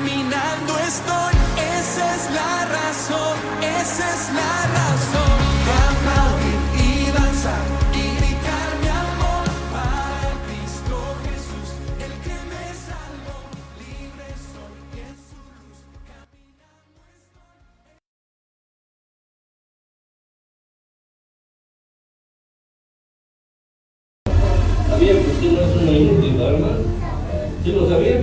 caminando estoy. Esa es la razón, esa es la razón de aplaudir y danzar y gritar mi amor para Cristo Jesús, el que me salvó. Libre soy y en su luz caminando estoy. ¿Sabían que usted no es una inútil, hermano? ¿Sí lo sabían?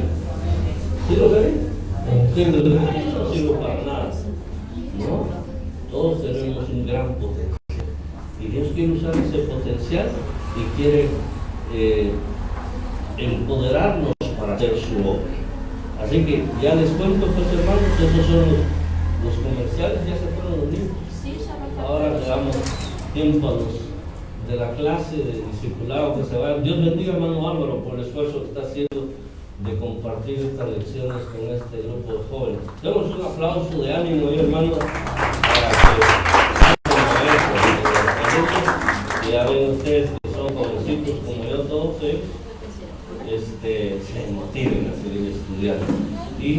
¿Sí lo sabían? No sirve para nada, ¿no? Todos tenemos un gran potencial y Dios quiere usar ese potencial y quiere empoderarnos para hacer su obra. Así que ya les cuento, pues hermanos, esos son los comerciales, ya se fueron los niños. Ahora le damos tiempo a los de la clase de discipulado que se vayan. Dios bendiga, hermano Álvaro, por el esfuerzo que está haciendo de compartir estas lecciones con este grupo de jóvenes. Demos un aplauso de ánimo, hermano, para que ya ven ustedes que son jovencitos como yo, todos ellos, se motiven a seguir estudiando. Y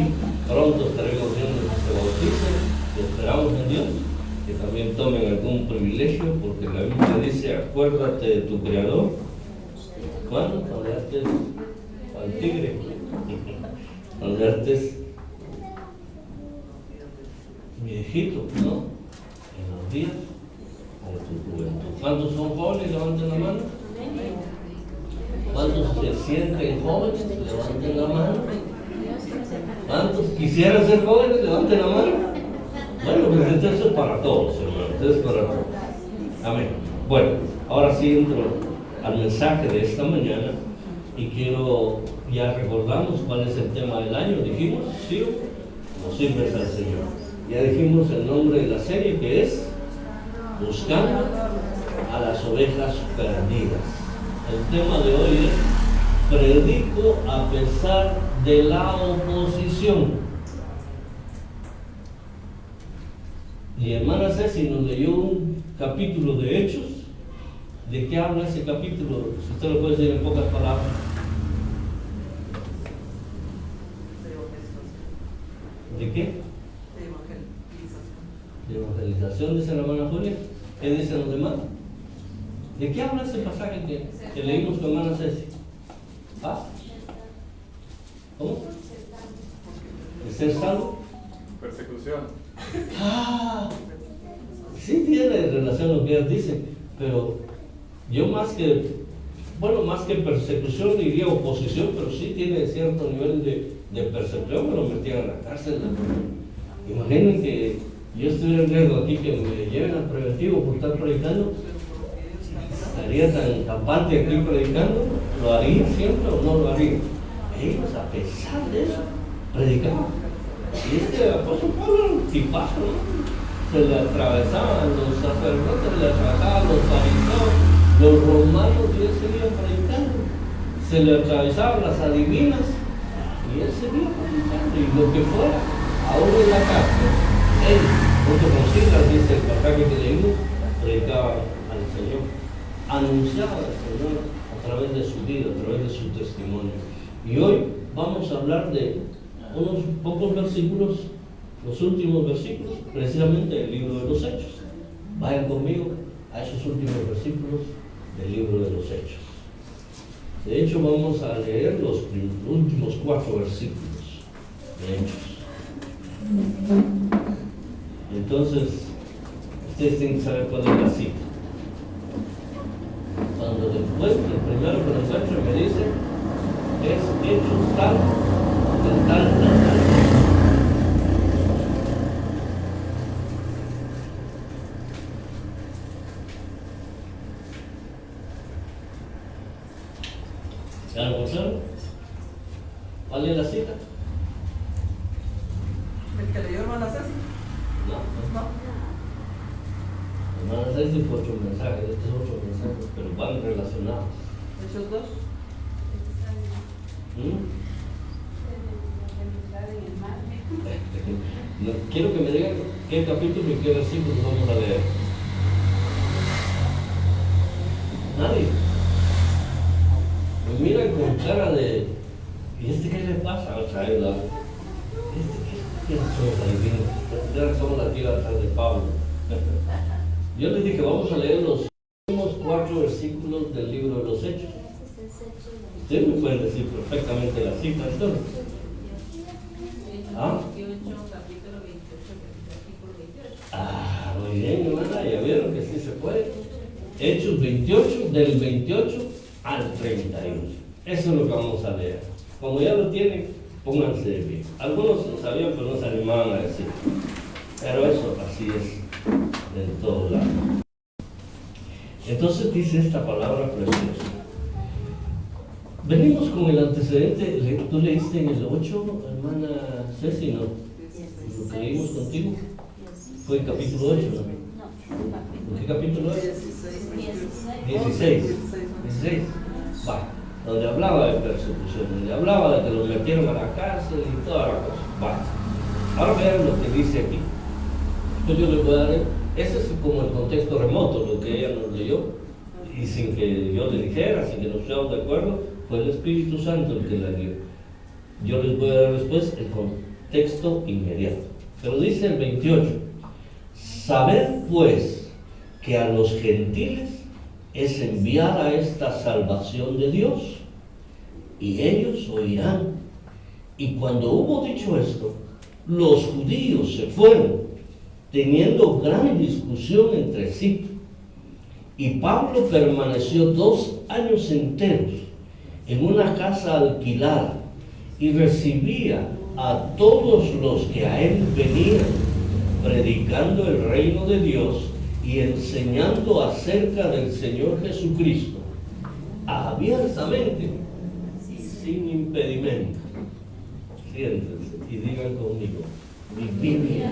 pronto estaremos viendo que se bauticen, y esperamos en Dios que también tomen algún privilegio, porque la Biblia dice: acuérdate de tu Creador. ¿Cuándo? Cuando ya estés al tigre, cuando ya estés viejito, ¿no? En los días de tu juventud. ¿Cuántos son jóvenes? Levanten la mano. ¿Cuántos se sienten jóvenes? Levanten la mano. ¿Cuántos quisieran ser jóvenes? Levanten la mano. Bueno, pues eso es para todos, hermanos, es para todos. Amén. Bueno, ahora sí entro al mensaje de esta mañana y quiero, ya recordamos cuál es el tema del año, dijimos, ¿sí? Nos sirves al Señor. Ya dijimos el nombre de la serie, que es Buscando a las ovejas perdidas. El tema de hoy es: predico a pesar de la oposición. Y hermana Ceci nos leyó un capítulo de Hechos. ¿De qué habla ese capítulo? Si usted lo puede decir en pocas palabras. ¿De qué? De evangelización, dice la hermana Julia. ¿Qué dicen los demás? ¿De qué habla ese pasaje que leímos con hermana Ceci? ¿Ah? ¿Cómo? ¿De ser salvo? Persecución. Ah, sí tiene relación a lo que ellas dicen, pero yo más que persecución diría oposición, pero sí tiene cierto nivel de persecución. Me lo metían a la cárcel. Imaginen que yo estuviera en riesgo aquí, que me lleven al preventivo por estar predicando. Estaría tan campante aquí predicando. ¿Lo haría siempre o no lo haría? Ellos, a pesar de eso, predicaban. Y este apóstol Pablo, tipazo, ¿no? Se le atravesaban los sacerdotes, le atravesaban los fariseos, los romanos, y él seguía predicando. Se le atravesaban las adivinas y él seguía predicando. Y lo que fuera, aún en la cárcel, él, junto con Silas, dice el pasaje que leímos, predicaba al Señor, anunciaba al Señor a través de su vida, a través de su testimonio. Y hoy vamos a hablar de unos pocos versículos, los últimos versículos, precisamente del libro de los Hechos. Vayan conmigo a esos últimos versículos del libro de los Hechos. De hecho, vamos a leer los últimos 4 versículos de Hechos. Entonces, ustedes tienen que saber cuál es la cita. Cuando después, el primero que lo encuentre me dice, es Hechos tal. ¿Ya lo pusieron? ¿Cuál es la cita? ¿El que leyó hermana Ceci? No. No. Hermana Ceci fue 8 mensajes, estos 8 mensajes, pero van relacionados. Hechos 2. No, quiero que me digan qué capítulo y qué versículo vamos a leer. Nadie. Me miran con cara de: ¿y este qué le pasa? O sea, Somos aquí atrás de Pablo. Yo les dije, vamos a leer los últimos 4 versículos del libro de los Hechos. Ustedes me pueden decir perfectamente la cita, entonces. ¿Ah? 28, capítulo 28, versículo 28. Ah, muy bien, hermana, ya vieron que sí se puede. Hechos 28, del 28 al 31. Eso es lo que vamos a leer. Como ya lo tienen, pónganse de pie. Algunos lo sabían, pero no se animaban a decir. Pero eso así es en todo lado. Entonces dice esta palabra preciosa. Venimos con el antecedente. ¿Tú leíste en el 8, hermana Ceci, no? Lo que leímos contigo fue el capítulo 8, ¿no? ¿En qué capítulo es? 16. Va, donde hablaba de persecución, donde hablaba de que los metieron a la cárcel y toda la cosa. Va. Ahora vean lo que dice aquí. Entonces yo les voy a dar, ese es como el contexto remoto, lo que ella nos leyó, y sin que yo le dijera, sin que nos pusiéramos de acuerdo, fue el Espíritu Santo el que la dio. Yo les voy a dar después el contexto inmediato. Pero dice el 28, sabed pues que a los gentiles es enviada esta salvación de Dios, y ellos oirán. Y cuando hubo dicho esto, los judíos se fueron, teniendo gran discusión entre sí. Y Pablo permaneció 2 años enteros en una casa alquilada y recibía a todos los que a él venían, predicando el reino de Dios y enseñando acerca del Señor Jesucristo, abiertamente y sin impedimento. Siéntense y digan conmigo: mi Biblia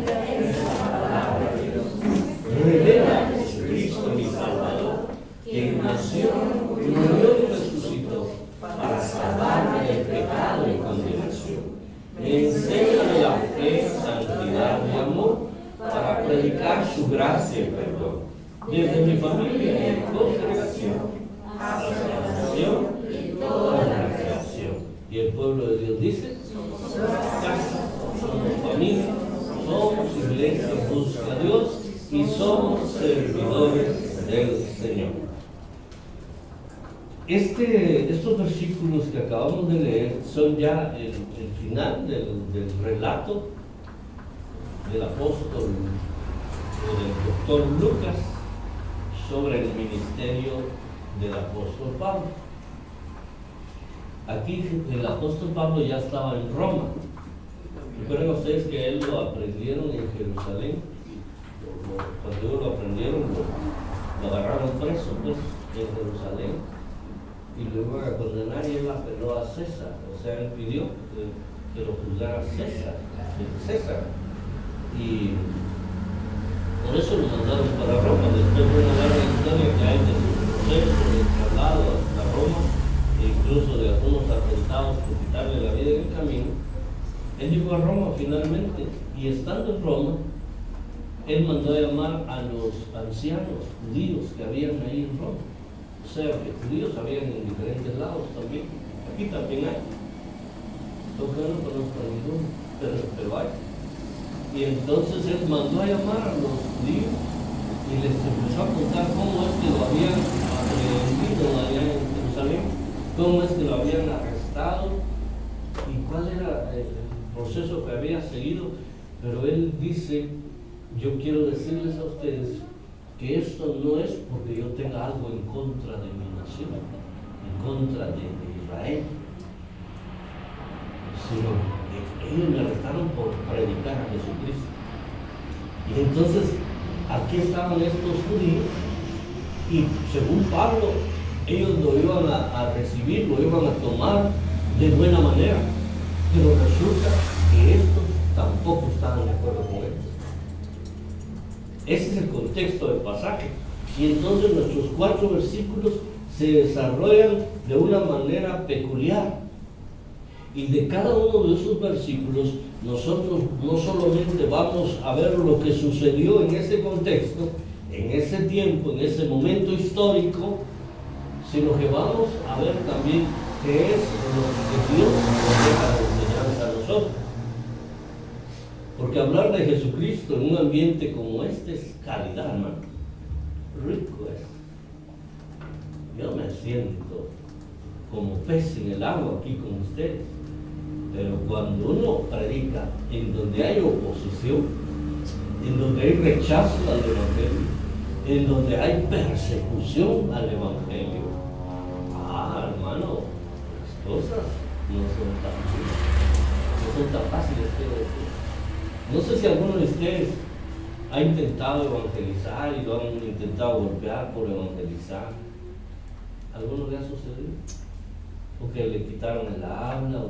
revela a Jesucristo mi Salvador, quien nació, murió y resucitó para salvarme del pecado y condenación. Me enseña de la fe, santidad y amor para predicar su gracia y perdón desde mi familia y congregación hasta la nación y toda la creación. Y el pueblo de Dios dice: somos casa, somos familia, somos iglesia, busca a Dios y somos servidores del Señor. Estos versículos que acabamos de leer son ya el final del relato del apóstol o del doctor Lucas sobre el ministerio del apóstol Pablo. Aquí el apóstol Pablo ya estaba en Roma. Recuerden ustedes que él lo aprendieron en Jerusalén. Cuando ellos lo aprendieron, lo agarraron preso pues, en Jerusalén, y lo iban a condenar, y él apeló a César. O sea, él pidió que lo juzgara César. Y por eso lo mandaron para Roma. Después de una larga historia que hay de su proceso de traslado hasta Roma, e incluso de algunos atentados por quitarle la vida en el camino, él llegó a Roma finalmente, y estando en Roma, él mandó a llamar a los ancianos judíos que habían ahí en Roma. O sea, que judíos habían en diferentes lados también. Aquí también hay. Aunque no conozco a ninguno, pero hay. Y entonces él mandó a llamar a los judíos y les empezó a contar cómo es que lo habían aprehendido allá en Jerusalén, cómo es que lo habían arrestado y cuál era el proceso que había seguido. Pero él dice: yo quiero decirles a ustedes que esto no es porque yo tenga algo en contra de mi nación, en contra de Israel, sino que ellos me arrestaron por predicar a Jesucristo. Y entonces aquí estaban estos judíos, y según Pablo, ellos lo iban a recibir, lo iban a tomar de buena manera, pero resulta que estos tampoco estaban de acuerdo con él. Ese es el contexto del pasaje. Y entonces nuestros 4 versículos se desarrollan de una manera peculiar. Y de cada uno de esos versículos, nosotros no solamente vamos a ver lo que sucedió en ese contexto, en ese tiempo, en ese momento histórico, sino que vamos a ver también qué es lo que Dios nos deja de enseñanza a nosotros. Porque hablar de Jesucristo en un ambiente como este es calidad, hermano. Rico es. Yo me siento como pez en el agua aquí con ustedes. Pero cuando uno predica en donde hay oposición, en donde hay rechazo al Evangelio, en donde hay persecución al Evangelio, hermano, las cosas no son tan fáciles, quiero decir. No sé si alguno de ustedes ha intentado evangelizar y lo han intentado golpear por evangelizar. ¿Alguno le ha sucedido? O que le quitaron el habla,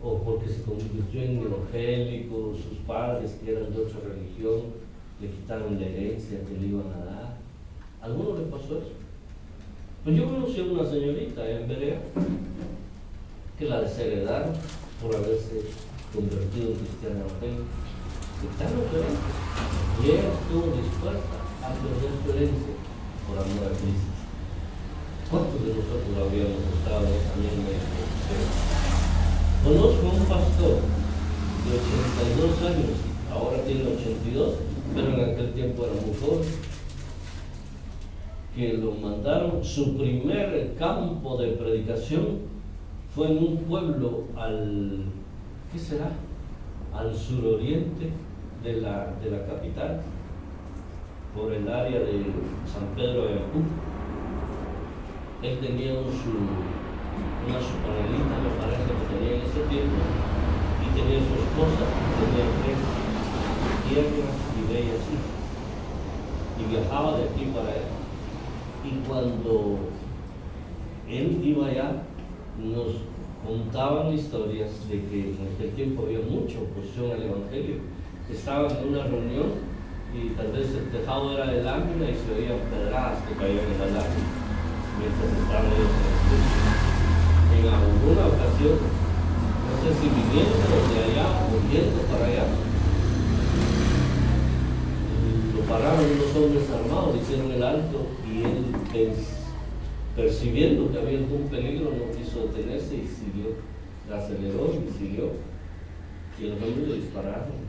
o porque se convirtió en evangélico, sus padres que eran de otra religión, le quitaron la herencia que le iban a dar. ¿Alguno le pasó eso? Pues yo conocí a una señorita en Berea que la desheredaron por haberse convertido en cristiana evangélica. Le quitaron su herencia y ella estuvo dispuesta a perder su herencia por amor a Cristo. ¿Cuántos de nosotros habíamos estado en esa misma situación? Conozco a un pastor de 82 años, ahora tiene 82, pero en aquel tiempo era muy joven, que lo mandaron, su primer campo de predicación fue en un pueblo ¿qué será? Al suroriente de la capital, por el área de San Pedro de Ayacú. Él tenía una su panelita, me parece que tenía en ese tiempo, y tenía su esposa, tenía 3 tiernas y bellas hijas, y viajaba de aquí para allá. Y cuando él iba allá, nos contaban historias de que en aquel tiempo había mucha oposición al Evangelio. Estaban en una reunión y tal vez el tejado era de lámina y se oían pedradas que caían en la lámina mientras estaban ellos en el culto. En alguna ocasión, no sé si viniendo de allá o yendo para allá, lo pararon unos hombres armados, hicieron el alto y él, percibiendo que había algún peligro, no quiso detenerse y siguió, aceleró y siguió, y los hombres le dispararon.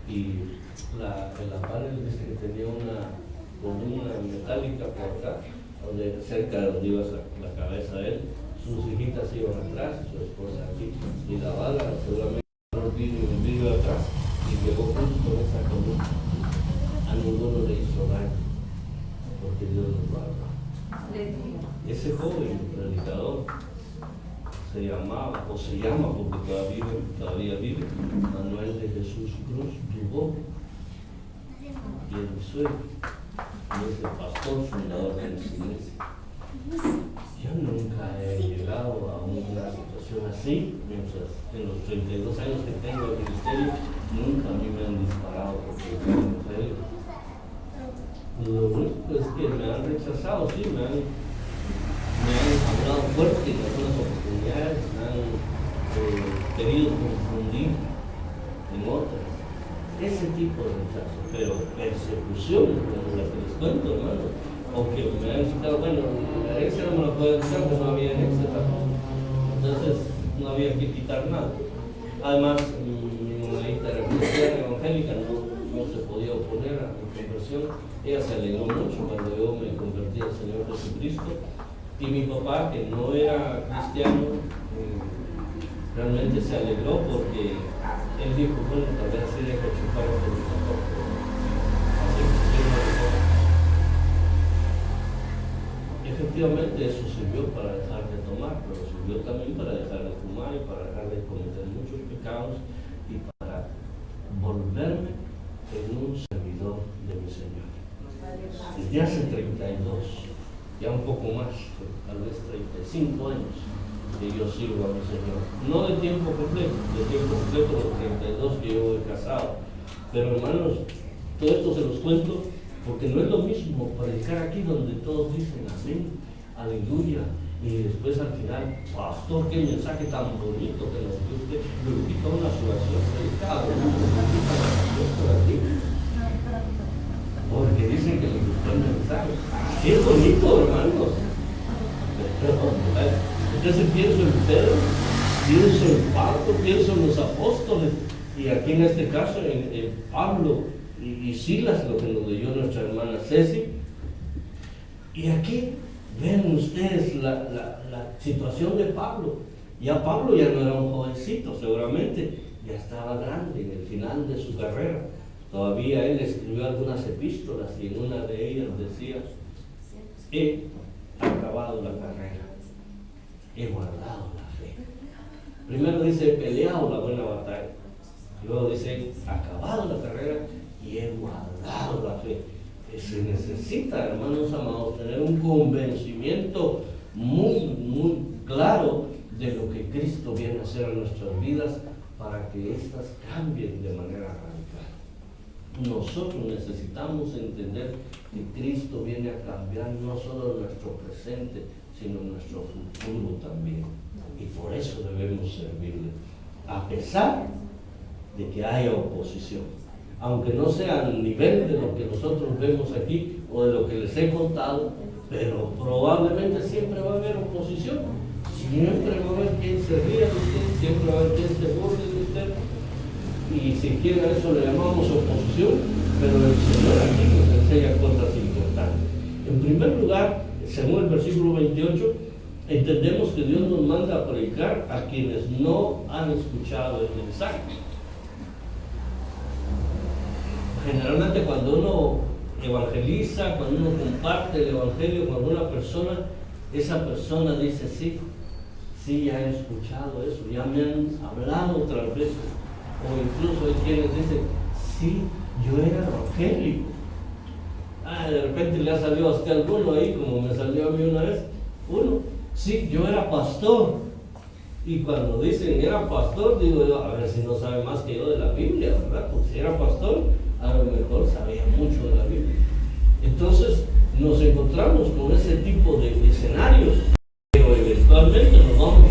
Y la panel dice que tenía una columna metálica por acá, cerca de donde iba la cabeza de él. Sus hijitas iban atrás, su esposa aquí, y la bala seguramente un vidrio atrás y llegó justo con esa columna. A ninguno le hizo daño, porque Dios nos va a hablar. Ese joven predicador se llamaba, o se llama, porque todavía vive, Manuel de Jesús Cruz Dubó, y el suegro, y es el pastor fundador de nuestra iglesia. Yo nunca he llegado a una situación así, mientras en los 32 años que tengo de ministerio, nunca a mí me han disparado porque soy mujer. Lo único es que me han rechazado, sí, me han hablado fuerte en algunas oportunidades, me han querido confundir en otras. Ese tipo de rechazo, pero persecución, como la que les cuento, hermano, o que me han quitado, bueno, la herencia no me la pueden quitar porque no había herencia tampoco. Entonces no había que quitar nada. Además, mi mamita era cristiana evangélica, no se podía oponer a mi conversión. Ella se alegró mucho cuando yo me convertí al Señor Jesucristo. Y mi papá, que no era cristiano, realmente se alegró porque él dijo, bueno, tal vez así dejo chupar por mi papá. Así que él me dejó. Efectivamente eso sirvió para dejar de tomar, pero sirvió también para dejar de fumar y para dejar de cometer muchos pecados y para volverme en un servidor de mi Señor. Desde hace 32, ya un poco más, tal vez 35 años, que yo sirvo a mi Señor. No de tiempo completo los 32 que yo he casado. Pero hermanos, todo esto se los cuento porque no es lo mismo predicar aquí donde todos dicen amén, aleluya, y después al final, pastor, qué mensaje tan bonito que nos dio usted, lo invito a una oración predicada, porque dicen que les gustó el mensaje. Qué bonito, hermanos. Entonces pienso en Pedro, pienso en Pablo, pienso en los apóstoles, Y aquí en este caso, Pablo y Silas, lo que nos leyó nuestra hermana Ceci. Y aquí ven ustedes la situación de Pablo. Ya Pablo ya no era un jovencito, seguramente ya estaba grande en el final de su carrera. Todavía él escribió algunas epístolas y en una de ellas decía: he acabado la carrera, he guardado la fe. Primero dice: he peleado la buena batalla. Luego dice: he acabado la carrera y he guardado la fe. Se necesita, hermanos amados, tener un convencimiento muy claro de lo que Cristo viene a hacer en nuestras vidas para que éstas cambien de manera radical. Nosotros necesitamos entender que Cristo viene a cambiar no solo nuestro presente, sino nuestro futuro también. Y por eso debemos servirle, a pesar de que haya oposición. Aunque no sea al nivel de lo que nosotros vemos aquí o de lo que les he contado, pero probablemente siempre va a haber oposición. Siempre va a haber quien se ría de usted, siempre va a haber quien se burle de usted. Y siquiera eso le llamamos oposición, pero el Señor aquí nos enseña cosas importantes. En primer lugar, según el versículo 28, entendemos que Dios nos manda a predicar a quienes no han escuchado el mensaje. Generalmente cuando uno evangeliza, cuando uno comparte el evangelio con una persona, esa persona dice: sí, ya he escuchado eso, ya me han hablado otras veces. O incluso hay quienes dicen: sí, yo era evangélico. De repente le ha salido a usted alguno ahí, como me salió a mí una vez, uno: sí, yo era pastor. Y cuando dicen era pastor, digo yo: a ver si no sabe más que yo de la Biblia, ¿verdad? Porque si era pastor, a lo mejor sabía mucho de la Biblia. Entonces nos encontramos con ese tipo de escenarios, pero eventualmente nos vamos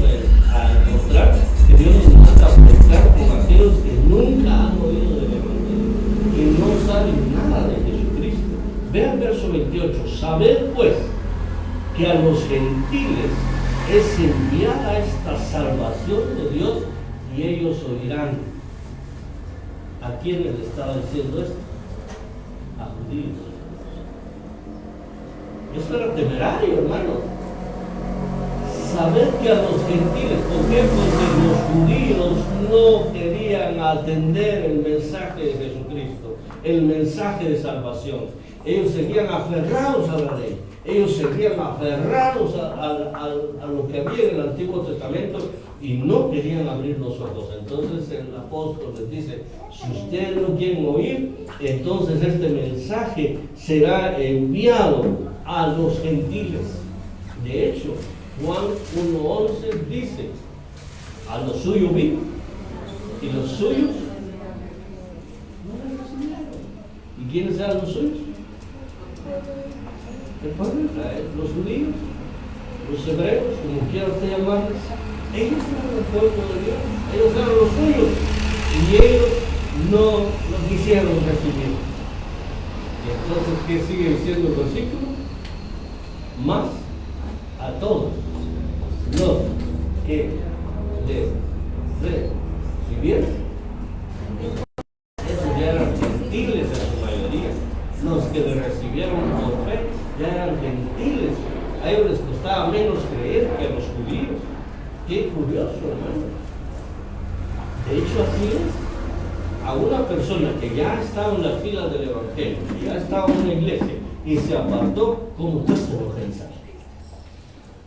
a encontrar que Dios nos manda a predicar con aquellos que nunca han oído del Evangelio, que no saben nada de Jesucristo. Vean verso 28: sabed pues que a los gentiles es enviada esta salvación de Dios y ellos oirán. ¿A quién le estaba diciendo esto? A judíos. Eso era temerario, hermano. Saber que a los gentiles, ¿por qué? Porque los judíos no querían atender el mensaje de Jesucristo, el mensaje de salvación. Ellos seguían aferrados a la ley, ellos seguían aferrados a lo que había en el Antiguo Testamento y no querían abrir los ojos. Entonces el apóstol les dice: si ustedes no quieren oír, entonces este mensaje será enviado a los gentiles. De hecho, Juan 1:11 dice: a los suyos vino y los suyos no le recibieron. ¿Y quiénes eran los suyos? El pueblo de Israel, los judíos, los hebreos, como quiera usted llamarles. Ellos eran el pueblo de Dios, ellos eran los suyos, y ellos no lo quisieron recibir. Y entonces, ¿qué sigue diciendo el versículo? Más a todos los que recibieron, esos ya eran gentiles en su mayoría. Los que le recibieron por fe ya eran gentiles. A ellos les costaba menos creer que a los judíos. Qué curioso, hermano. De hecho, así es. A una persona que ya estaba en las filas del Evangelio, que ya estaba en una iglesia y se apartó, ¿cómo usted se enoja?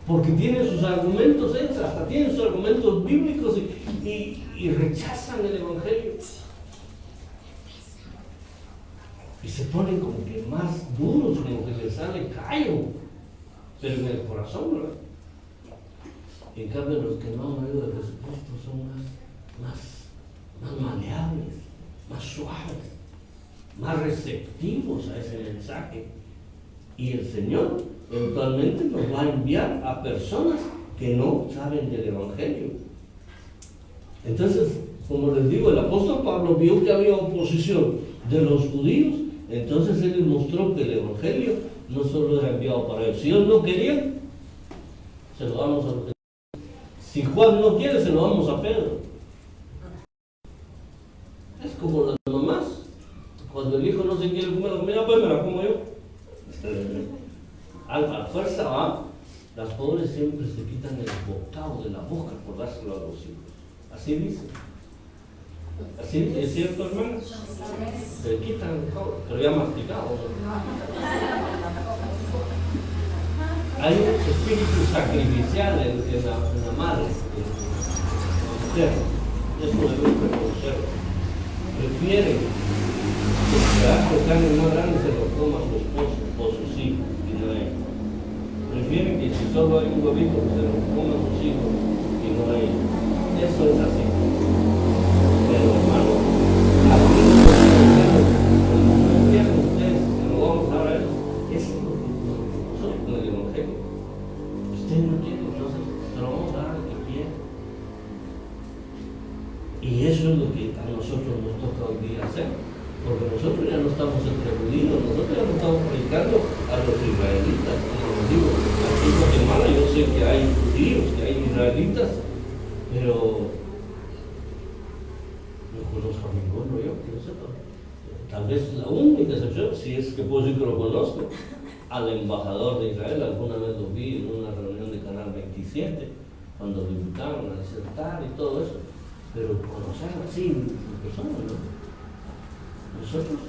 Porque tiene sus argumentos extras, hasta tienen sus argumentos bíblicos y rechazan el Evangelio. Y se ponen como que más duros, como que les sale callo, pero en el corazón, ¿verdad? En cambio, los que no han oído de Jesucristo son más maleables, más suaves, más receptivos a ese mensaje. Y el Señor eventualmente nos va a enviar a personas que no saben del Evangelio. Entonces, como les digo, el apóstol Pablo vio que había oposición de los judíos. Entonces él les mostró que el Evangelio no solo era enviado para ellos. Si ellos no querían, se lo damos a los gentiles. Si Juan no quiere, se lo damos a Pedro. como las mamás. Cuando el hijo no se quiere comer la comida, pues me la como yo. A la fuerza va, las pobres siempre se quitan el bocado de la boca por dárselo a los hijos. Así dicen. Así es cierto, hermanos. Se quitan el bocado, pero ya masticado. Hay un espíritu sacrificial en la madre, en la mujer. Eso debemos reconocerlo. Prefieren que el pedazo de carne más grande se lo coma su esposo o sus hijos y no ella. Prefieren que si solo hay un huevito se lo coman sus hijos y no ella. Eso es así. Pero hermano, aquí no entienden ustedes que no vamos a ver, es lo que nosotros con el Evangelio. Usted no quiere, entonces se lo vamos a dar al que quiere. Y eso es lo que a nosotros nos toca hoy día hacer. Porque nosotros ya no estamos entre judíos, nosotros ya no estamos predicando a los israelitas. Como les digo, aquí en Guatemala yo sé que hay judíos, que hay israelitas, pero no conozco a ninguno yo, que yo sepa. Tal vez la única excepción, si es que puedo decir que lo conozco, al embajador de Israel. Alguna vez lo vi en una reunión de Canal 27, cuando lo invitaron a disertar y todo eso. Pero conocer así en persona, ¿no? Nosotros,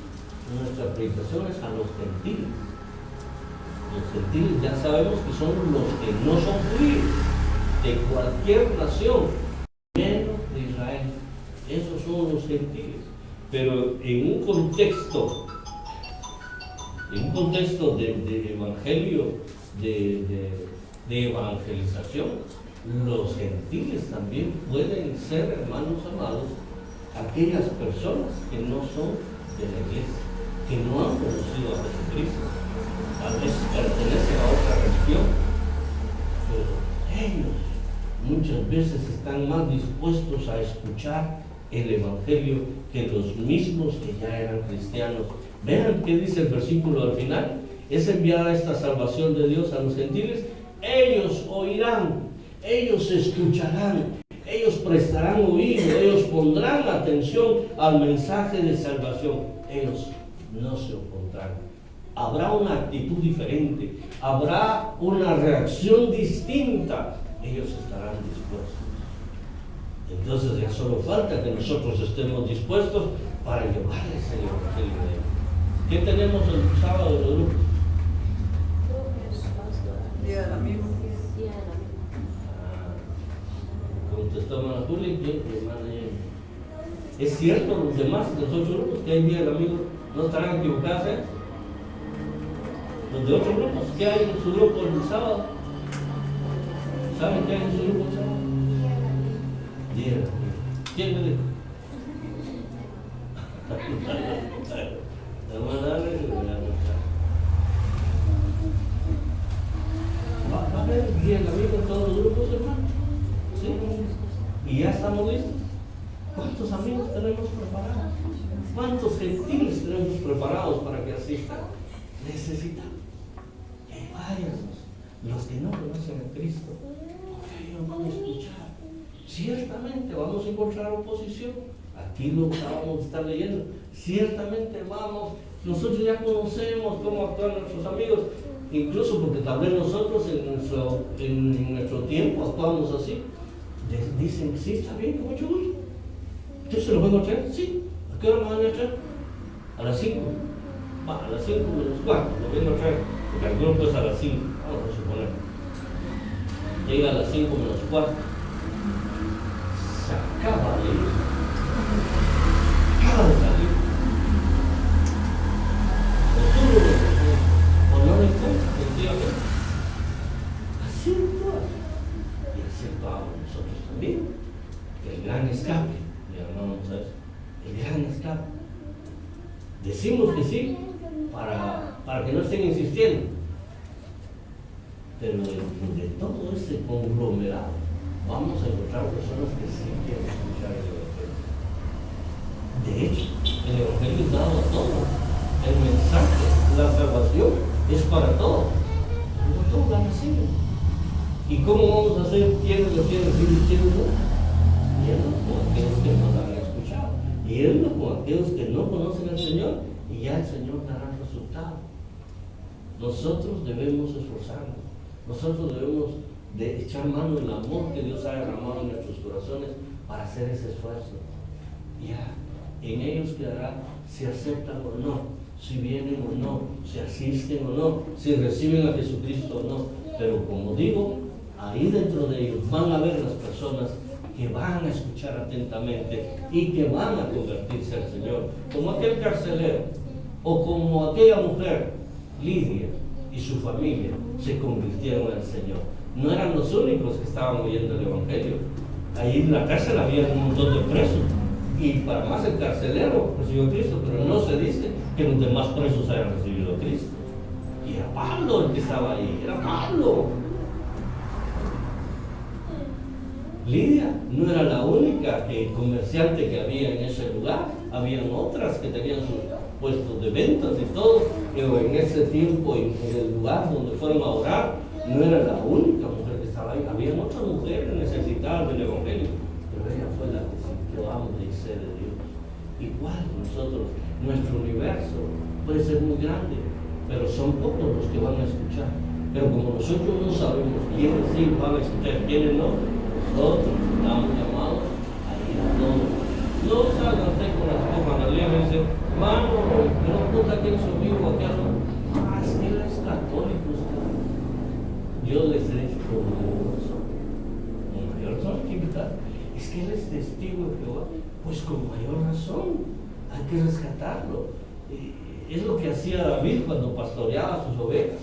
nuestra predicación es a los gentiles. Los gentiles ya sabemos que son los que no son judíos, de cualquier nación, menos de Israel. Esos son los gentiles. Pero en un contexto de evangelio, de evangelización, los gentiles también pueden ser, hermanos amados, aquellas personas que no son de la iglesia, que no han conocido a Jesucristo, tal vez pertenecen a otra religión, pero ellos muchas veces están más dispuestos a escuchar el Evangelio que los mismos que ya eran cristianos. Vean qué dice el versículo al final: es enviada esta salvación de Dios a los gentiles, ellos oirán, ellos escucharán, ellos prestarán oído, ellos pondrán atención al mensaje de salvación, ellos no se opondrán. Habrá una actitud diferente, habrá una reacción distinta, ellos estarán dispuestos. Entonces ya solo falta que nosotros estemos dispuestos para llevarles el Evangelio de Dios. ¿Qué tenemos el sábado de los grupos? Día del amigo. Contestó hermana Julia y mi hermana Jenny. ¿Es cierto los demás, los otros grupos, que hay día del amigo? ¿No estarán equivocados? Los de otros grupos, ¿qué hay en su grupo el sábado? ¿Saben qué hay en su grupo el sábado? Día del amigo. ¿Quién me dijo? Hermana, dale, le voy a mostrar. ¿Va a haber día del amigo en todos los grupos, hermano? ¿Sí? ¿Y ya estamos listos? ¿Cuántos amigos tenemos preparados? ¿Cuántos gentiles tenemos preparados para que asistan? Necesitamos que vayan los que no conocen a Cristo, porque ellos van a escuchar. Ciertamente vamos a encontrar oposición. Aquí lo acabamos de estar leyendo. Ciertamente vamos, nosotros ya conocemos cómo actúan nuestros amigos, incluso porque tal vez nosotros en nuestro tiempo actuamos así. Les dicen, sí, está bien, con mucho gusto. ¿Usted se lo vengo a traer? Sí. ¿A qué hora me van a traer? A las 5. Va, a las 5 menos cuarto, lo vengo a traer. Porque el grupo es a las 5, vamos a suponer. Llega a las 5 menos cuarto. Se acaba de ir. Acaba de salir. O no lo encuentra, efectivamente. Así actuamos. Y así actuamos nosotros también. El gran escape, le llamamos a eso. El gran escape. Decimos que sí para que no estén insistiendo. Pero de todo ese conglomerado vamos a encontrar personas que sí quieren escuchar el Evangelio. De hecho, el Evangelio es dado a todos. El mensaje, la salvación es para todos. No todos la reciben. ¿Y cómo vamos a hacer quiénes lo quieren recibir y quiénes no? Viendo por aquellos que no la han escuchado. Y yendo con aquellos que no conocen al Señor, y ya el Señor dará resultado. Nosotros debemos esforzarnos, nosotros debemos de echar mano del amor que Dios ha derramado en nuestros corazones para hacer ese esfuerzo. Ya, en ellos quedará si aceptan o no, si vienen o no, si asisten o no, si reciben a Jesucristo o no. Pero como digo, ahí dentro de ellos van a ver las personas que van a escuchar atentamente y que van a convertirse al Señor, como aquel carcelero o como aquella mujer, Lidia, y su familia se convirtieron al Señor. No eran los únicos que estaban oyendo el Evangelio. Ahí en la cárcel había un montón de presos, y para más el carcelero recibió a Cristo, pero no se dice que los demás presos hayan recibido a Cristo. Y era Pablo el que estaba ahí, era Pablo. Lidia no era la única comerciante que había en ese lugar, habían otras que tenían sus puestos de ventas y todo, pero en ese tiempo, en el lugar donde fueron a orar, no era la única mujer que estaba ahí, habían otras mujeres necesitadas del Evangelio, pero ella fue la que sintió hambre y sed de Dios. Igual nosotros, nuestro universo puede ser muy grande, pero son pocos los que van a escuchar. Pero como nosotros no sabemos quiénes sí van a escuchar, quiénes no, nosotros estamos llamados a ir a todos. No salgan usted con las copas, la Biblia me dice, mano, que no importa quién es vivo o aquel no. Es que él es católico usted. Yo les he dicho con mayor razón, es que él es testigo de Jehová, pues con mayor razón hay que rescatarlo. Es lo que hacía David cuando pastoreaba sus ovejas.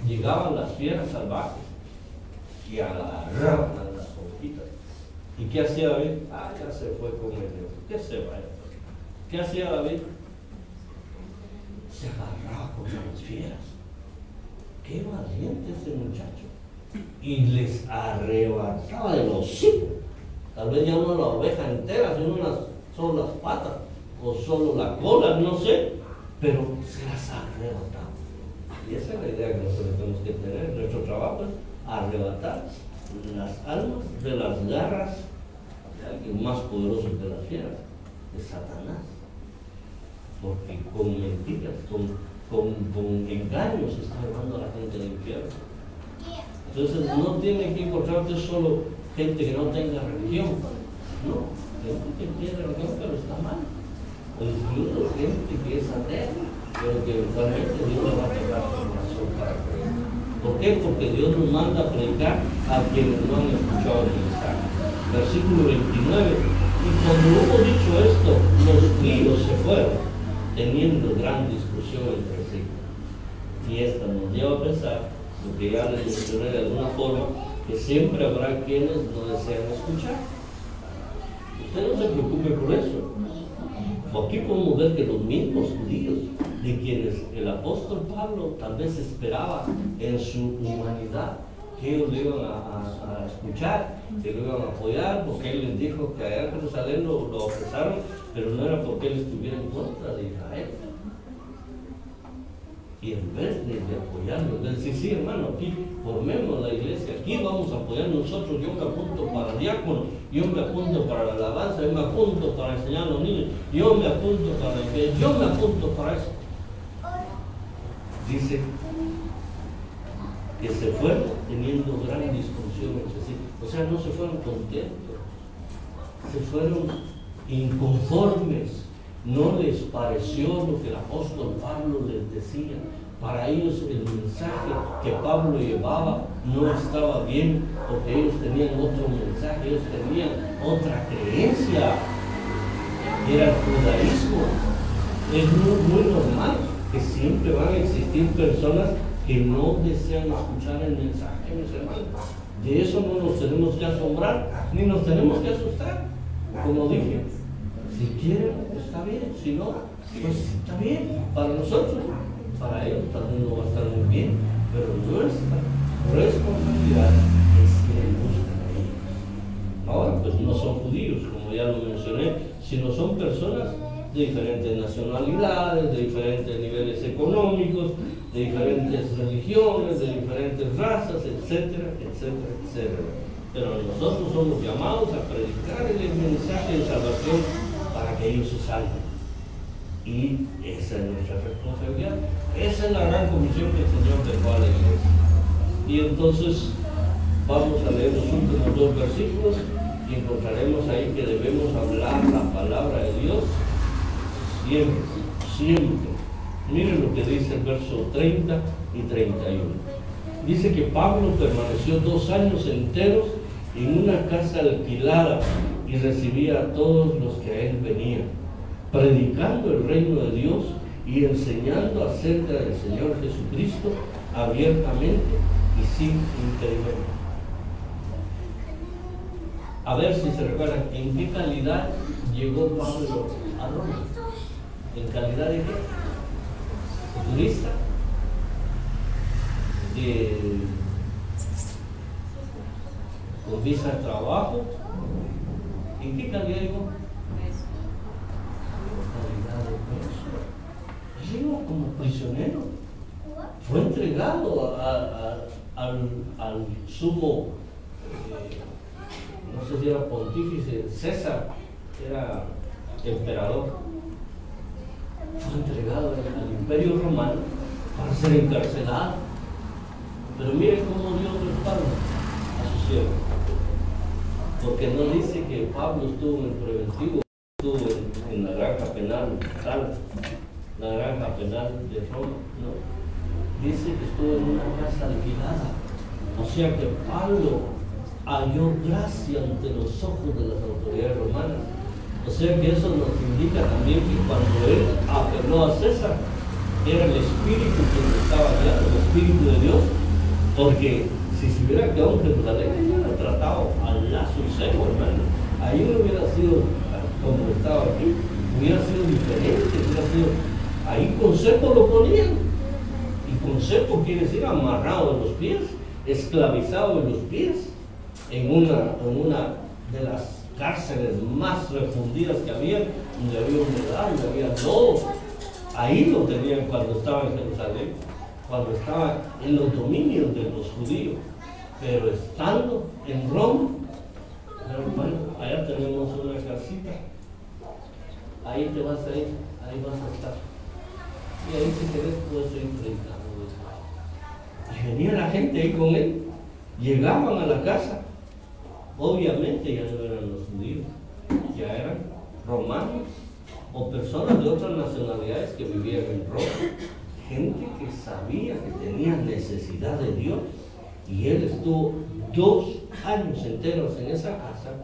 Llegaban las fieras salvajes y agarraban a las ovejitas. ¿Y qué hacía David? Ya se fue con el Dios. ¿Qué se vaya? ¿Qué hacía David? Se agarraba con las fieras. Qué valiente ese muchacho. Y les arrebataba de los hocicos. Tal vez ya no la oveja entera, sino solo las patas, o solo la cola, no sé, pero se las arrebataba. Y esa es la idea que nosotros tenemos que tener. Nuestro trabajo es arrebatar las almas de las garras de alguien más poderoso que las fieras, de Satanás. Porque con mentiras, con engaños se está llevando a la gente al infierno. Entonces no tiene que encontrarte solo gente que no tenga religión. No, gente que tiene religión pero está mal. O incluso gente que es atea, pero que eventualmente Dios le va a tocar su corazón para creer. ¿Por qué? Porque Dios nos manda a predicar a quienes no han escuchado el mensaje. Versículo 29. Y cuando hubo dicho esto, los ríos se fueron, teniendo gran discusión entre sí. Y esta nos lleva a pensar, lo que ya les mencioné de alguna forma, que siempre habrá quienes no desean escuchar. Usted no se preocupe por eso. Aquí podemos ver que los mismos judíos, de quienes el apóstol Pablo tal vez esperaba en su humanidad, que ellos le iban a escuchar, que lo iban a apoyar, porque él les dijo que allá en Jerusalén lo apresaron, pero no era porque él estuviera en contra de Israel. Y en vez de apoyarlo, de decir, sí hermano, aquí formemos la iglesia, aquí vamos a apoyar nosotros, yo me apunto para diácono, yo me apunto para la alabanza, yo me apunto para enseñar a los niños, yo me apunto para la iglesia, yo me apunto para eso. Dice que se fueron teniendo gran discusión entre sí, o sea, no se fueron contentos, se fueron inconformes. No les pareció lo que el apóstol Pablo les decía. Para ellos el mensaje que Pablo llevaba no estaba bien, porque ellos tenían otro mensaje, ellos tenían otra creencia, era el judaísmo. Es muy normal que siempre van a existir personas que no desean escuchar el mensaje, mis hermanos. De eso no nos tenemos que asombrar, ni nos tenemos que asustar. Como dije, si quieren, está bien, si no, pues está bien para nosotros, para ellos tal vez no va a estar muy bien, pero nuestra responsabilidad es que buscan a ellos. Ahora, pues no son judíos, como ya lo mencioné, sino son personas de diferentes nacionalidades, de diferentes niveles económicos, de diferentes religiones, de diferentes razas, etcétera, etcétera, etcétera. Pero nosotros somos llamados a predicar el mensaje de salvación para que ellos se salven. Y esa es nuestra responsabilidad. Esa es la gran comisión que el Señor dejó a la iglesia. Y entonces vamos a leer los últimos 2 versículos y encontraremos ahí que debemos hablar la palabra de Dios siempre, siempre. Miren lo que dice el verso 30 y 31. Dice que Pablo permaneció 2 años enteros en una casa alquilada y recibía a todos los que a él venían, predicando el reino de Dios y enseñando acerca del Señor Jesucristo abiertamente y sin impedimento. A ver si se recuerdan, ¿en qué calidad llegó Pablo a Roma? ¿En calidad de qué? ¿Turista? ¿Con visa de trabajo? ¿En qué calidad llegó? Llegó como prisionero, fue entregado al sumo, no sé si era pontífice, César, era emperador, fue entregado al imperio romano para ser encarcelado. Pero miren cómo Dios respalda a su siervo, porque no dice que Pablo estuvo en el preventivo, estuvo en la granja penal tal, la granja penal de Roma, no. Dice que estuvo en una casa alquilada. O sea que Pablo halló gracia ante los ojos de las autoridades romanas. O sea que eso nos indica también que cuando él apeló a César, era el Espíritu que le estaba guiando, el Espíritu de Dios, porque si se hubiera quedado en Jerusalén, él hubiera tratado al lazo y seco, hermano. Ahí no hubiera sido como estaba aquí, hubiera sido diferente, hubiera sido. Ahí con cepo lo ponían, y con cepo quiere decir amarrado de los pies, esclavizado de los pies, en una de las cárceles más refundidas que había, donde había humedad, donde había lodo. Ahí lo tenían cuando estaba en Jerusalén, cuando estaba en los dominios de los judíos. Pero estando en Roma, bueno, allá tenemos una casita, ahí te vas a ir, ahí vas a estar. Y ahí si querés puedes ir predicando. Y venía la gente ahí con él, llegaban a la casa, obviamente ya no eran los judíos, ya eran romanos o personas de otras nacionalidades que vivían en Roma, gente que sabía que tenía necesidad de Dios, y él estuvo 2 años enteros en esa casa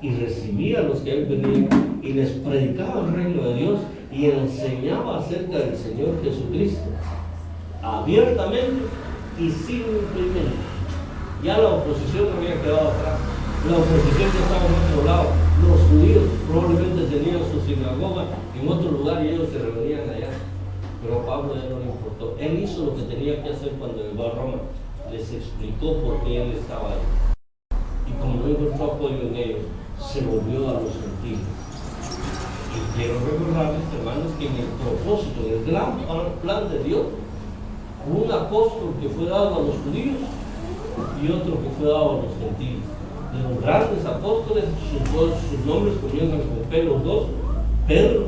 y recibía a los que él venía y les predicaba el reino de Dios y enseñaba acerca del Señor Jesucristo abiertamente y sin impedimento. Ya la oposición no había quedado atrás, la oposición ya estaba en otro lado. Los judíos probablemente tenían su sinagoga en otro lugar y ellos se reunían allá, pero a Pablo ya no le importó. Él hizo lo que tenía que hacer cuando llegó a Roma, les explicó por qué él estaba ahí, y como no encontró apoyo en ellos, se volvió a los gentiles. Y quiero recordarles, hermanos, que en el propósito, en el gran plan de Dios, hubo un apóstol que fue dado a los judíos y otro que fue dado a los gentiles. De los grandes apóstoles, sus nombres comienzan con P, los dos. Pedro,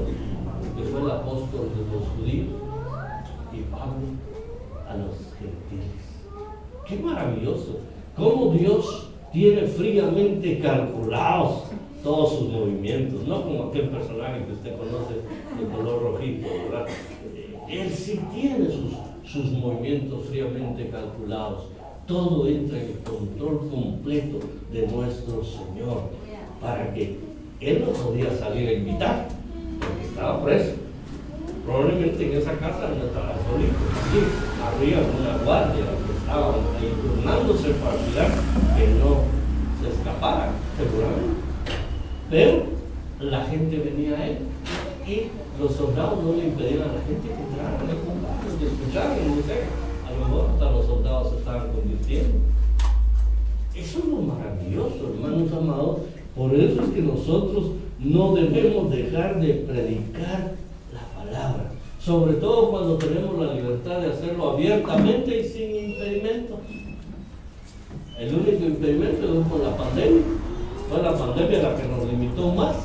que fue el apóstol de los judíos, y Pablo a los gentiles. ¡Qué maravilloso! Cómo Dios tiene fríamente calculados todos sus movimientos, no como aquel personaje que usted conoce de color rojito, ¿verdad? Él sí tiene sus movimientos fríamente calculados. Todo entra en el control completo de nuestro Señor, para que él no podía salir a invitar, porque estaba preso. Probablemente en esa casa no estaba solito, aquí había una guardia que estaban ahí turnándose para cuidar que no se escapara, seguramente. Pero la gente venía a él y los soldados no le impedían a la gente que entrara, que escucharan el mensaje. A lo mejor hasta los soldados se estaban convirtiendo. Eso es lo maravilloso, hermanos amados. Por eso es que nosotros no debemos dejar de predicar la palabra, sobre todo cuando tenemos la libertad de hacerlo abiertamente y sin impedimento. El único impedimento es con la pandemia. Fue la pandemia la que nos limitó más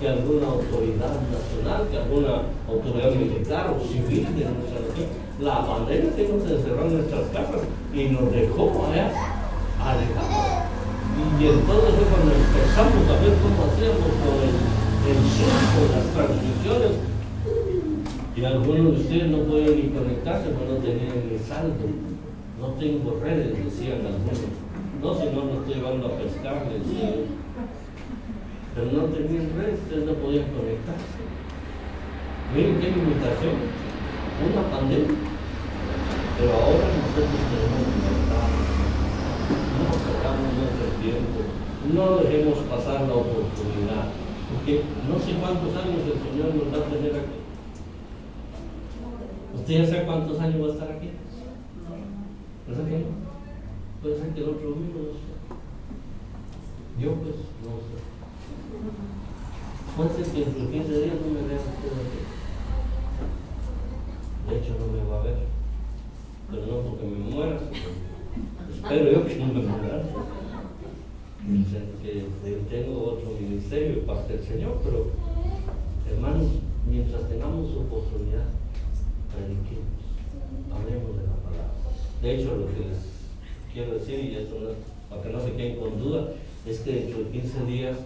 que alguna autoridad nacional, que alguna autoridad militar o civil de nuestra nación. La pandemia que nos encerró en nuestras casas y nos dejó allá alejados. Y entonces fue cuando empezamos a ver cómo hacíamos con el Zoom, con las transmisiones. Y algunos de ustedes no podían ni conectarse porque no tenían ni saldo. No tengo redes, decían algunos. No, si no, nos estoy llevando a pescar, decían. Pero no tenían redes, ustedes no podían conectarse. Miren qué limitación, una pandemia. Pero ahora nosotros tenemos libertad. No sacamos nuestro tiempo, no dejemos pasar la oportunidad, porque no sé cuántos años el Señor nos va a tener aquí. ¿Usted ya sabe cuántos años va a estar aquí? ¿Verdad que no? Puede ser que el otro mismo no sé. Yo pues no sé. Puede ser que en los 15 días no me vea usted aquí. De hecho no me va a ver, pero no porque me muera, espero yo que no me muera. Que tengo otro ministerio de parte del Señor, pero hermanos, mientras tengamos oportunidad, prediquemos, hablemos de la palabra. De hecho, lo que les quiero decir, y esto no es para que no se queden con duda, es que dentro de 15 días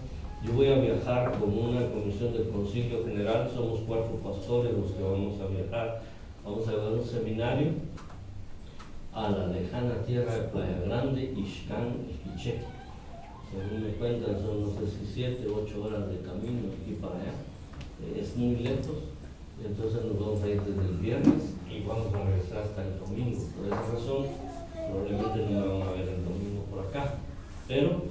yo voy a viajar con una comisión del Concilio General. Somos 4 pastores los que vamos a viajar. Vamos a llevar un seminario a la lejana tierra de Playa Grande, Ixcán y Quiché. Según me cuentan, son no sé si 7 o 8 horas de camino aquí para allá. Es muy lejos, entonces nos vamos a ir desde el viernes y vamos a regresar hasta el domingo. Por esa razón, probablemente no me van a ver el domingo por acá. Pero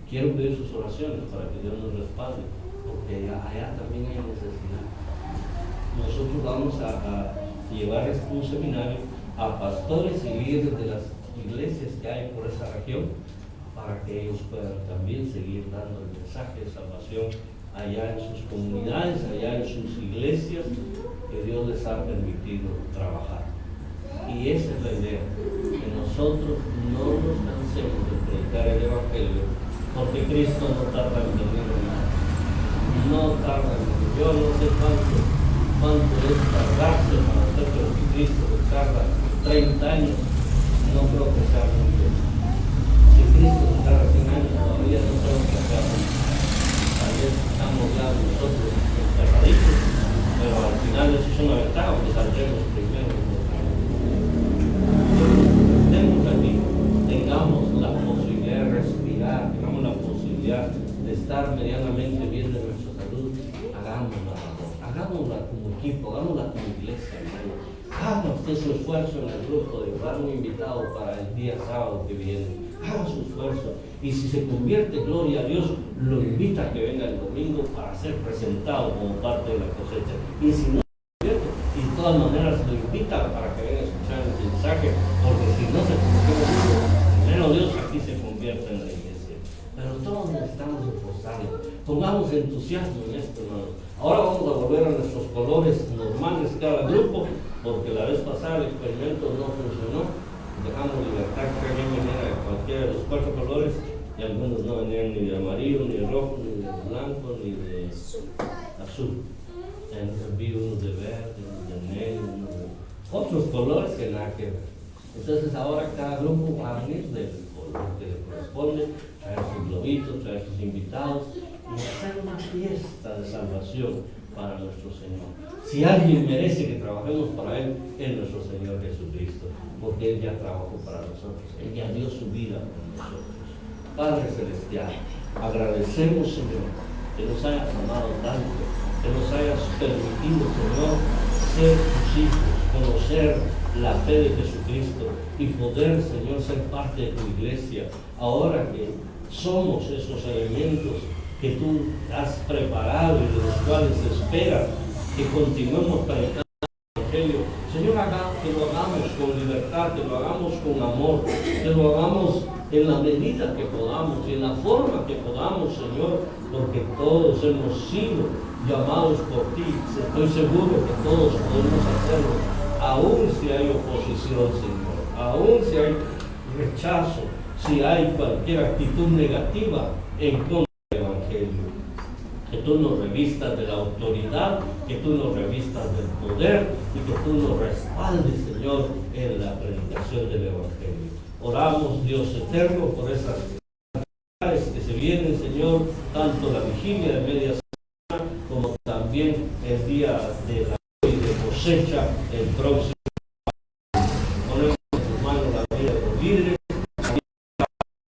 quiero pedir sus oraciones para que Dios nos respalde, porque allá también hay necesidad. Nosotros vamos a llevar un seminario a pastores y líderes de las iglesias que hay por esa región, para que ellos puedan también seguir dando el mensaje de salvación allá en sus comunidades, allá en sus iglesias que Dios les ha permitido trabajar. Y esa es la idea, que nosotros no nos cansemos de predicar el Evangelio, porque Cristo no tarda en venir, no tarda en venir. Yo no sé cuánto es tardarse para hacer, pero si Cristo tarda 30 años, no creo que sea muy bien. Si Cristo tarda 100 años, todavía no sabemos qué hacemos. Tal vez estamos ya nosotros encerraditos, pero al final eso es una ventaja, porque saldremos primero. Estemos aquí, tengamos la posibilidad de respirar, tengamos la posibilidad de estar medianamente bien de nuestra salud, hagámosla como equipo, hagámosla como iglesia, hermano. Haga usted su esfuerzo en el grupo de llevar un invitado para el día sábado que viene. Haga su esfuerzo. Y si se convierte, gloria a Dios, lo invita a que venga el domingo para ser presentado como parte de la cosecha. Y si no se convierte, y de todas maneras lo invita para que venga a escuchar el mensaje, porque si no se convierte, primero Dios aquí se convierte en la iglesia. Pero todos necesitamos esforzarnos. Pongamos entusiasmo en esto, hermano. Ahora vamos a volver a nuestros colores normales cada grupo, porque la vez pasada el experimento no funcionó. Dejamos libertad que alguien viniera de cualquiera de los 4 colores y algunos no venían ni de amarillo, ni de rojo, ni de blanco, ni de azul. Vi unos de verde, unos de negro, unos de otros colores que nada que ver. Entonces ahora cada grupo va a venir del color que le corresponde, traer sus globitos, traer sus invitados y hacer una fiesta de salvación para nuestro Señor. Si alguien merece que trabajemos para Él, es nuestro Señor Jesucristo, porque Él ya trabajó para nosotros, Él ya dio su vida por nosotros. Padre Celestial, agradecemos, Señor, que nos hayas amado tanto, que nos hayas permitido, Señor, ser tus hijos, conocer la fe de Jesucristo y poder, Señor, ser parte de tu iglesia. Ahora que somos esos elementos que tú has preparado y de los cuales esperas que continuemos predicando el Evangelio. Señor, que lo hagamos con libertad, que lo hagamos con amor, que lo hagamos en la medida que podamos y en la forma que podamos, Señor, porque todos hemos sido llamados por ti. Estoy seguro que todos podemos hacerlo, aun si hay oposición, Señor, aun si hay rechazo, si hay cualquier actitud negativa en contra del Evangelio. tú nos revistas de la autoridad, que tú nos revistas del poder y que tú nos respaldes, Señor, en la predicación del Evangelio. Oramos, Dios eterno, por esas actividades que se vienen, Señor, tanto la vigilia de media semana como también el día de la cosecha, el próximo. Ponemos en tus manos la vida de los líderes,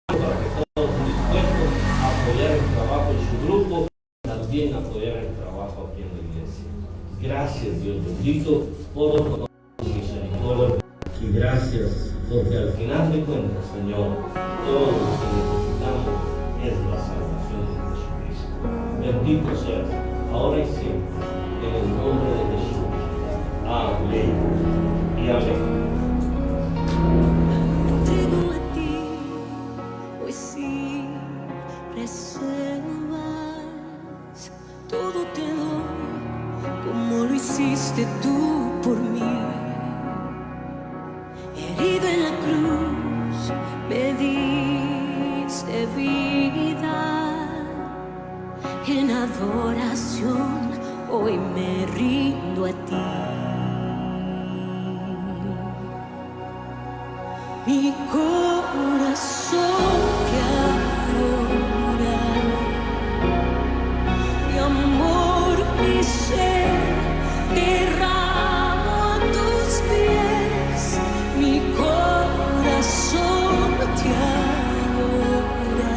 para que todos estén dispuestos a apoyar el trabajo en su grupo, también apoyar el trabajo aquí en la iglesia. Gracias, Dios bendito, por tu misericordia, y gracias porque al final de cuentas, Señor, todo lo que necesitamos es la salvación de Jesucristo. Bendito seas, ahora y siempre, en el nombre de Jesús. Amén y amén. Entrego a ti, hoy sin reservas, todo te doy, como lo hiciste tú por mí. Herida en la cruz, me diste vida, en adoración hoy me rindo a ti. Mi corazón te adora, mi amor, mi ser, derramo a tus pies. Mi corazón te adora,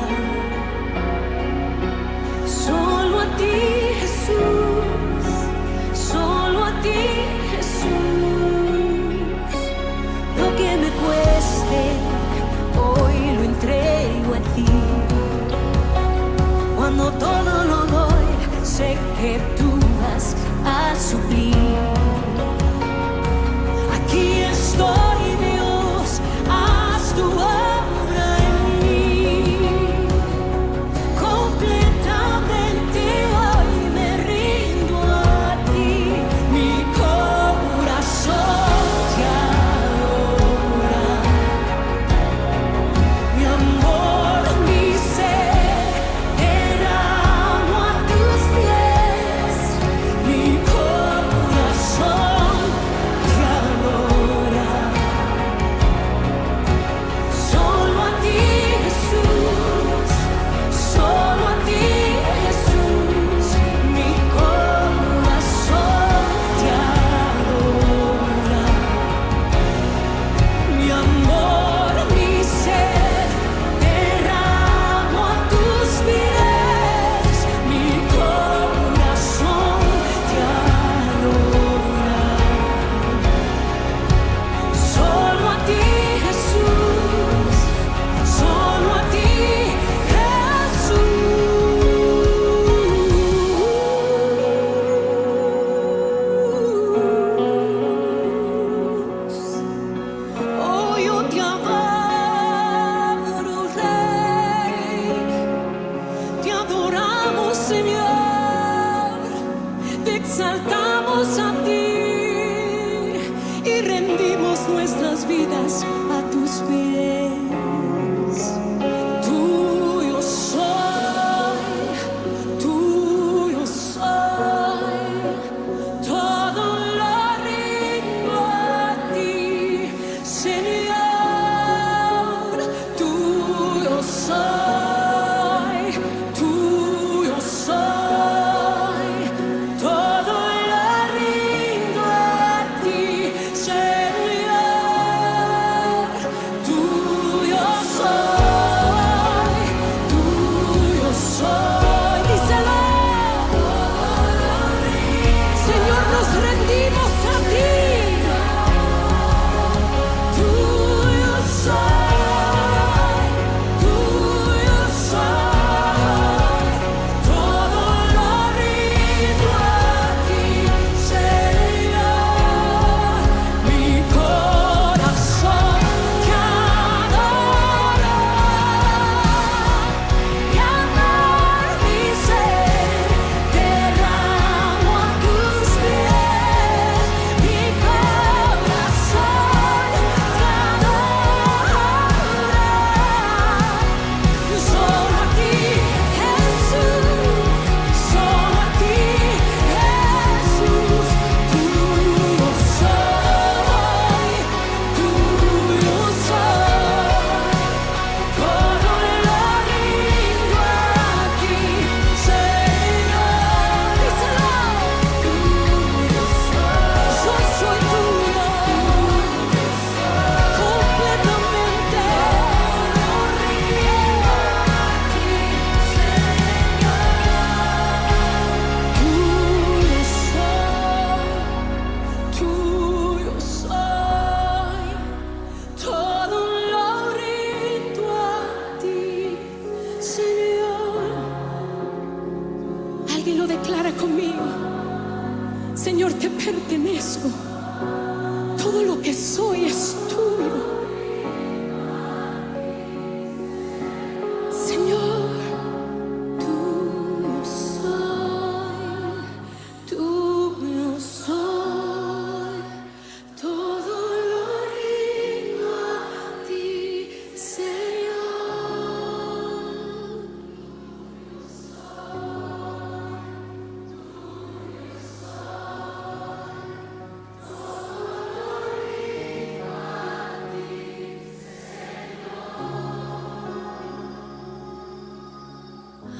solo a ti, Jesús, solo a ti, Jesús. Lo que me cueste, hoy lo entrego a ti. Cuando todo lo doy, sé que tú vas a suplir. Aquí estoy, Dios, haz tu obra en mí. Completamente hoy me rindo a ti. Mi corazón te adora, mi amor, mi ser, derramo a tus pies. Mi corazón te adora, solo a ti, Jesús, solo a ti, Jesús. Mi corazón te adora, mi amor, mi ser, derramo a tus pies. Mi corazón te adora, solo a ti, Jesús, solo a ti, Jesús. Oh, yo te adoro, Rey, te adoramos, Señor, te exaltamos a ti y rendimos nuestras vidas a tus pies. Tuyo soy, tuyo soy, todo lo rindo a ti, Señor. Tuyo soy, todo lo conmigo. Señor, te pertenezco. Todo lo que soy es tuyo. Señor, tuyo soy. Todo lo rindo a ti, Señor.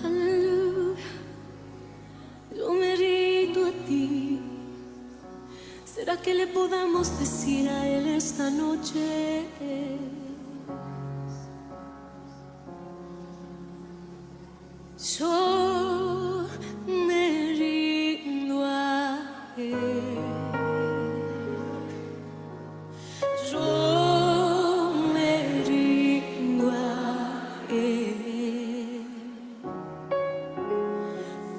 Aleluya, yo me rindo a ti. ¿Será que le podamos decir a Él esta noche? Yo me rindo a Él. Yo me rindo a Él.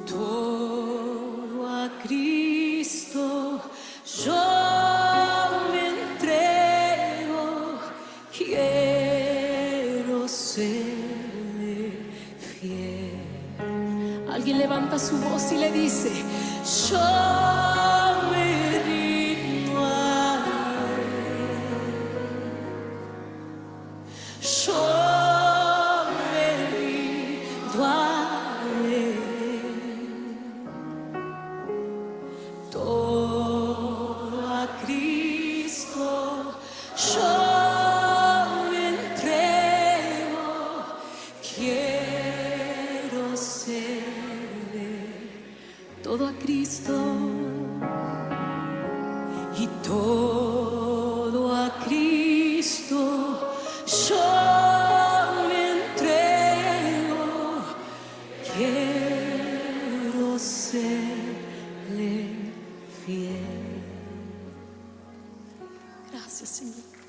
Todo a Cristo yo me entrego. Quiero serle fiel. Alguien levanta su voz y le dice: yo me rindo a Él. Yo me rindo a Él. Todo a Cristo yo me entrego. Quiero serle todo a Cristo y todo a Cristo yo me entrego. Quiero serle fiel. Gracias, Señor.